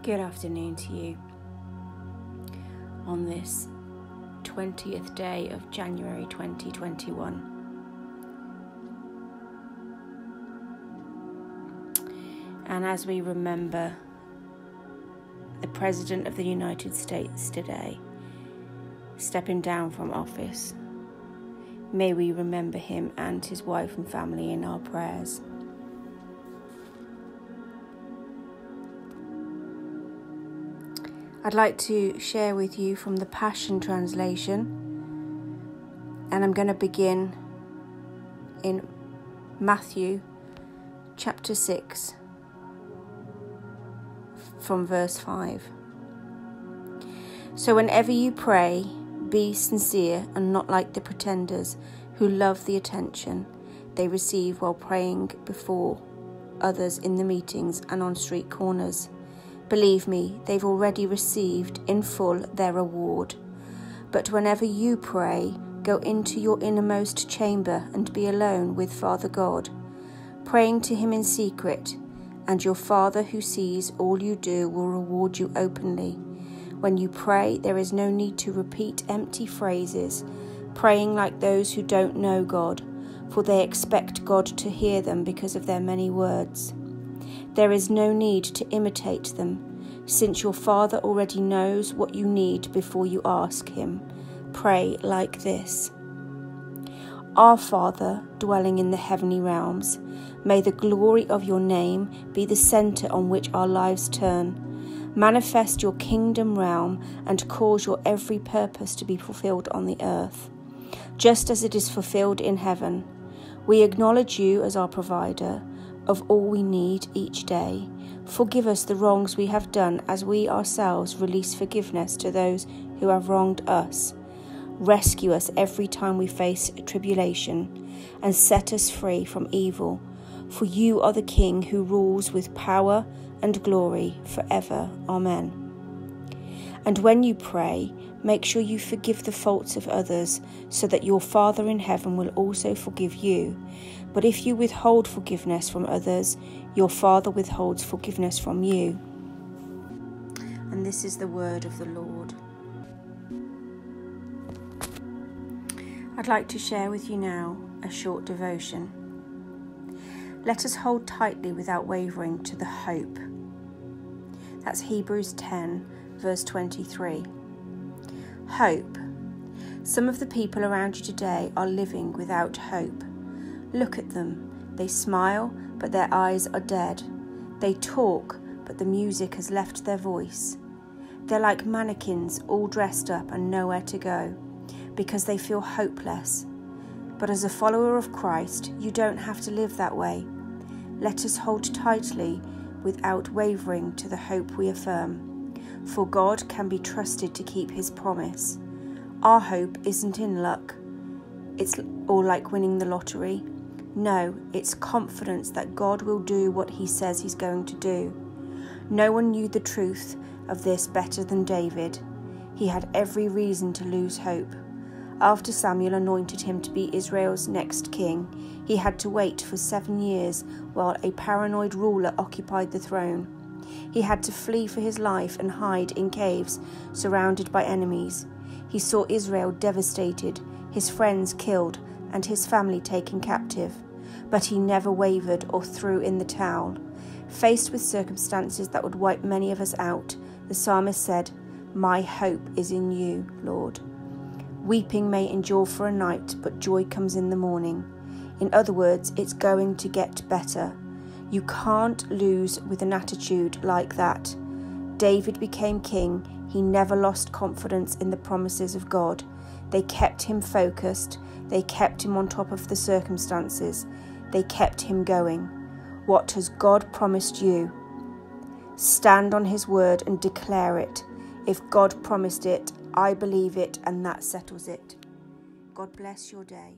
Good afternoon to you on this 20th day of January 2021. And as we remember the President of the United States today stepping down from office, may we remember him and his wife and family in our prayers. I'd like to share with you from the Passion Translation, and I'm going to begin in Matthew chapter 6 from verse 5. So whenever you pray, be sincere and not like the pretenders who love the attention they receive while praying before others in the meetings and on street corners. Believe me, they've already received in full their reward. But whenever you pray, go into your innermost chamber and be alone with Father God, praying to him in secret, and your Father who sees all you do will reward you openly. When you pray, there is no need to repeat empty phrases, praying like those who don't know God, for they expect God to hear them because of their many words. There is no need to imitate them, since your Father already knows what you need before you ask him. Pray like this. Our Father, dwelling in the heavenly realms, may the glory of your name be the centre on which our lives turn. Manifest your kingdom realm and cause your every purpose to be fulfilled on the earth, just as it is fulfilled in heaven. We acknowledge you as our provider of all we need each day. Forgive us the wrongs we have done as we ourselves release forgiveness to those who have wronged us. Rescue us every time we face tribulation and set us free from evil. For you are the King who rules with power and glory forever. Amen. And when you pray, make sure you forgive the faults of others, so that your Father in heaven will also forgive you. But if you withhold forgiveness from others, your Father withholds forgiveness from you. And this is the word of the Lord. I'd like to share with you now a short devotion. Let us hold tightly without wavering to the hope. That's Hebrews 10, verse 23. Hope. Some of the people around you today are living without hope. Look at them. They smile, but their eyes are dead. They talk, but the music has left their voice. They're like mannequins, all dressed up and nowhere to go, because they feel hopeless. But as a follower of Christ, you don't have to live that way. Let us hold tightly without wavering to the hope we affirm, for God can be trusted to keep his promise. Our hope isn't in luck, or like winning the lottery. No, it's confidence that God will do what he says he's going to do. No one knew the truth of this better than David. He had every reason to lose hope. After Samuel anointed him to be Israel's next king, he had to wait for 7 years while a paranoid ruler occupied the throne. He had to flee for his life and hide in caves, surrounded by enemies. He saw Israel devastated, his friends killed, and his family taken captive. But he never wavered or threw in the towel. Faced with circumstances that would wipe many of us out, the psalmist said, "My hope is in you, Lord." Weeping may endure for a night, but joy comes in the morning. In other words, it's going to get better. You can't lose with an attitude like that. David became king. He never lost confidence in the promises of God. They kept him focused. They kept him on top of the circumstances. They kept him going. What has God promised you? Stand on his word and declare it. If God promised it, I believe it, and that settles it. God bless your day.